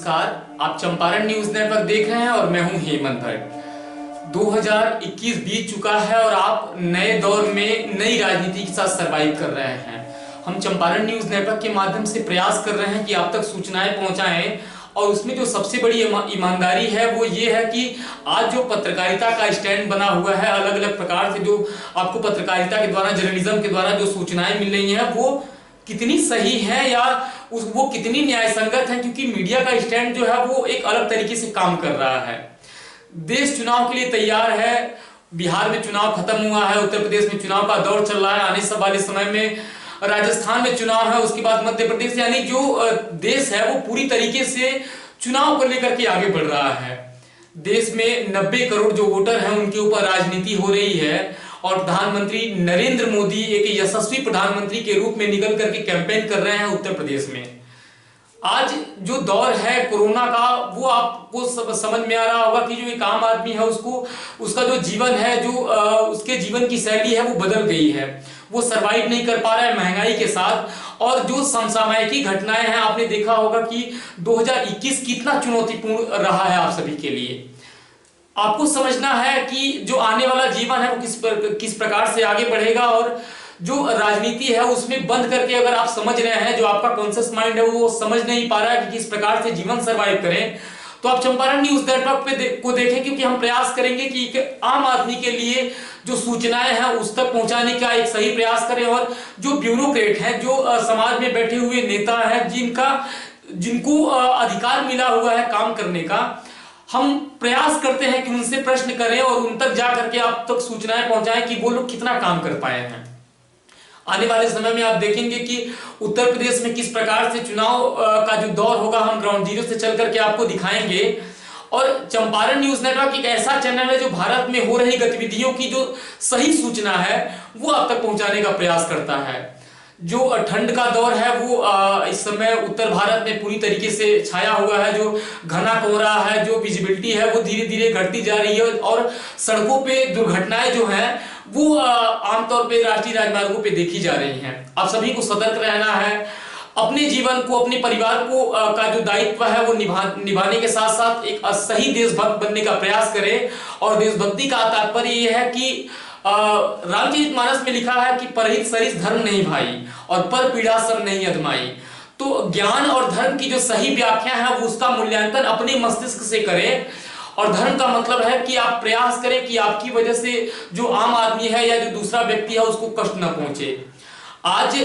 नमस्कार, आप Champaran news network देख रहे हैं और मैं हूं हेमंत भट्ट। 2021 बीत चुका है और आप नए दौर में नई राजनीति के साथ सरवाइव कर रहे हैं। हम चंपारण न्यूज नेटवर्क के माध्यम से प्रयास कर रहे हैं कि आप तक सूचनाएं पहुंचाएं और उसमें जो सबसे बड़ी ईमानदारी है वो ये है कि आज जो पत्रकारिता का स्टैंड बना हुआ है, अलग अलग प्रकार से जो आपको पत्रकारिता के द्वारा, जर्नलिज्म के द्वारा जो सूचनाएं मिल रही हैं वो कितनी सही है या वो कितनी न्याय संगत है, क्योंकि मीडिया का स्टैंड जो है वो एक अलग तरीके से काम कर रहा है। देश चुनाव के लिए तैयार है, बिहार में चुनाव खत्म हुआ है, उत्तर प्रदेश में चुनाव का दौर चल रहा है, आने वाले समय में राजस्थान में चुनाव है, उसके बाद मध्य प्रदेश, यानी जो देश है वो पूरी तरीके से चुनाव को लेकर के आगे बढ़ रहा है। देश में 90 करोड़ जो वोटर हैं उनके ऊपर राजनीति हो रही है और प्रधानमंत्री नरेंद्र मोदी एक यशस्वी प्रधानमंत्री के रूप में निकल करके कैंपेन कर रहे हैं उत्तर प्रदेश में। आज जो दौर है कोरोना का वो आपको समझ में आ रहा होगा कि जो एक आम आदमी है उसका जो जीवन है, जो उसके जीवन की शैली है वो बदल गई है, वो सरवाइव नहीं कर पा रहा है महंगाई के साथ। और जो समसामयिक घटनाएं हैं, आपने देखा होगा कि 2021 कितना चुनौतीपूर्ण रहा है आप सभी के लिए। आपको समझना है कि जो आने वाला जीवन है वो किस प्रकार से आगे बढ़ेगा और जो राजनीति है उसमें बंद करके अगर आप समझ रहे हैं, जो आपका कॉन्शियस माइंड है वो समझ नहीं पा रहा है कि किस प्रकार से जीवन सरवाइव करें, तो आप चंपारण न्यूज नेटवर्क को देखें, क्योंकि हम प्रयास करेंगे कि एक आम आदमी के लिए जो सूचनाएं हैं उस तक पहुंचाने का एक सही प्रयास करें। और जो ब्यूरोक्रेट हैं, जो समाज में बैठे हुए नेता हैं, जिनको अधिकार मिला हुआ है काम करने का, हम प्रयास करते हैं कि उनसे प्रश्न करें और उन तक जाकर के आप तक सूचनाएं पहुंचाएं कि वो लोग कितना काम कर पाए हैं। आने वाले समय में आप देखेंगे कि उत्तर प्रदेश में किस प्रकार से चुनाव का जो दौर होगा, हम ग्राउंड जीरो से चल करके आपको दिखाएंगे। और चंपारण न्यूज नेटवर्क एक ऐसा चैनल है जो भारत में हो रही गतिविधियों की जो सही सूचना है वो आप तक पहुंचाने का प्रयास करता है। जो ठंड का दौर है वो इस समय उत्तर भारत में पूरी तरीके से छाया हुआ है, जो घना कोहरा है, जो विजिबिलिटी है वो धीरे धीरे घटती जा रही है और सड़कों पे दुर्घटनाएं जो हैं वो आमतौर पे राष्ट्रीय राजमार्गों पे देखी जा रही हैं। आप सभी को सतर्क रहना है, अपने जीवन को, अपने परिवार को का जो दायित्व है वो निभाने के साथ साथ एक सही देशभक्त बनने का प्रयास करें। और देशभक्ति का तात्पर्य यह है कि रामचरितमानस में लिखा है कि परहित सरिस धर्म नहीं भाई और पर पीड़ा सम नहीं अदमाई। तो ज्ञान और धर्म की जो सही व्याख्या है वो उसका मूल्यांकन अपने मस्तिष्क से करें। और धर्म का मतलब है कि आप प्रयास करें कि आपकी वजह से जो आम आदमी है या जो दूसरा व्यक्ति है उसको कष्ट न पहुंचे। आज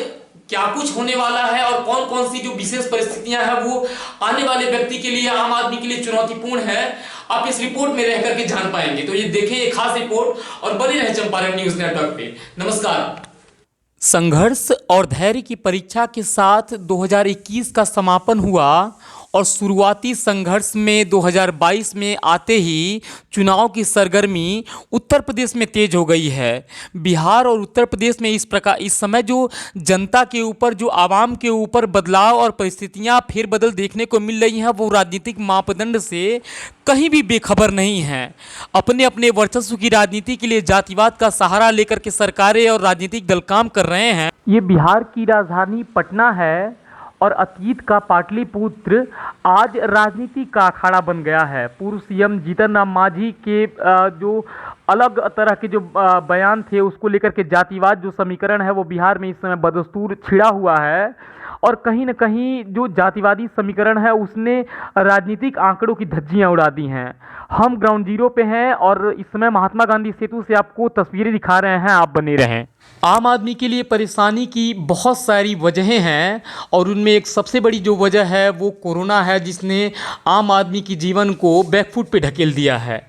क्या कुछ होने वाला है और कौन कौन सी जो विशेष परिस्थितियां हैं वो आने वाले व्यक्ति के लिए, आम आदमी के लिए चुनौतीपूर्ण है, आप इस रिपोर्ट में रह करके जान पाएंगे। तो ये देखें, ये खास रिपोर्ट और बने रहे चंपारण न्यूज नेटवर्क पे। नमस्कार। संघर्ष और धैर्य की परीक्षा के साथ 2021 का समापन हुआ और शुरुआती संघर्ष में 2022 में आते ही चुनाव की सरगर्मी उत्तर प्रदेश में तेज हो गई है। बिहार और उत्तर प्रदेश में इस समय जो जनता के ऊपर, जो आवाम के ऊपर बदलाव और परिस्थितियां फेरबदल देखने को मिल रही हैं वो राजनीतिक मापदंड से कहीं भी बेखबर नहीं हैं। अपने अपने वर्चस्व की राजनीति के लिए जातिवाद का सहारा लेकर के सरकारें और राजनीतिक दल काम कर रहे हैं। ये बिहार की राजधानी पटना है और अतीत का पाटलिपुत्र आज राजनीति का अखाड़ा बन गया है। पूर्व सीएम जीतन राम मांझी के जो अलग तरह के जो बयान थे उसको लेकर के जातिवाद जो समीकरण है वो बिहार में इस समय बदस्तूर छिड़ा हुआ है और कहीं न कहीं जो जातिवादी समीकरण है उसने राजनीतिक आंकड़ों की धज्जियां उड़ा दी हैं। हम ग्राउंड जीरो पे हैं और इस समय महात्मा गांधी सेतु से आपको तस्वीरें दिखा रहे हैं, आप बने रहें। आम आदमी के लिए परेशानी की बहुत सारी वजहें हैं और उनमें एक सबसे बड़ी जो वजह है वो कोरोना है, जिसने आम आदमी की जीवन को बैकफुट पे ढकेल दिया है।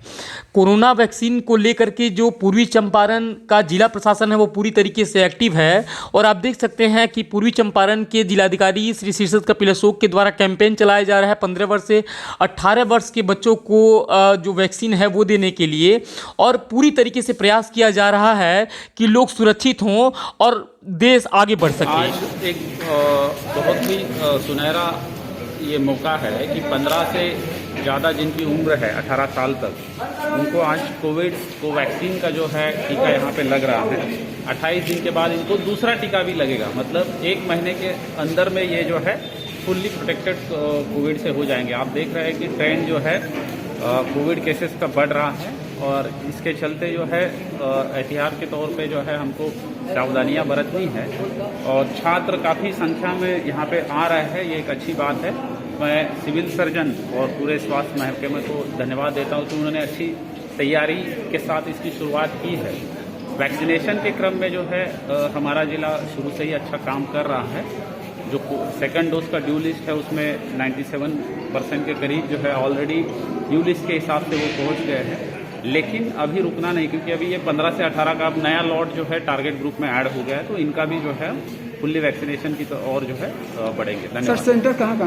कोरोना वैक्सीन को लेकर के जो पूर्वी चंपारण का जिला प्रशासन है वो पूरी तरीके से एक्टिव है और आप देख सकते हैं कि पूर्वी चंपारण के जिलाधिकारी श्री शीर्षद कपिल अशोक के द्वारा कैंपेन चलाया जा रहा है 15 वर्ष से 18 वर्ष के बच्चों को जो वैक्सीन है वो देने के लिए, और पूरी तरीके से प्रयास किया जा रहा है कि लोग सुरक्षित हों और देश आगे बढ़ सके। आज एक बहुत ही सुनहरा ये मौका है कि 15 से ज़्यादा जिनकी उम्र है 18 साल तक, उनको आज कोवैक्सीन का जो है टीका यहाँ पे लग रहा है। 28 दिन के बाद इनको दूसरा टीका भी लगेगा, मतलब 1 महीने के अंदर में ये जो है फुल्ली प्रोटेक्टेड कोविड से हो जाएंगे। आप देख रहे हैं कि ट्रेंड जो है कोविड केसेस का बढ़ रहा है और इसके चलते जो है एहतियात के तौर पे जो है हमको सावधानियां बरतनी है और छात्र काफ़ी संख्या में यहाँ पे आ रहे हैं, ये एक अच्छी बात है। मैं सिविल सर्जन और पूरे स्वास्थ्य महकमे को धन्यवाद देता हूँ कि उन्होंने अच्छी तैयारी के साथ इसकी शुरुआत की है। वैक्सीनेशन के क्रम में जो है हमारा जिला शुरू से ही अच्छा काम कर रहा है। जो सेकंड डोज का ड्यू लिस्ट है उसमें 97% के करीब जो है ऑलरेडी ड्यू लिस्ट के हिसाब से वो पहुंच गए हैं, लेकिन अभी रुकना नहीं, क्योंकि अभी ये 15 से 18 का अब नया लॉट जो है टारगेट ग्रुप में ऐड हो गया है, तो इनका भी जो है फुल्ली वैक्सीनेशन की तो और जो है बढ़ेंगे। धन्यवाद। सर, सेंटर कहाँ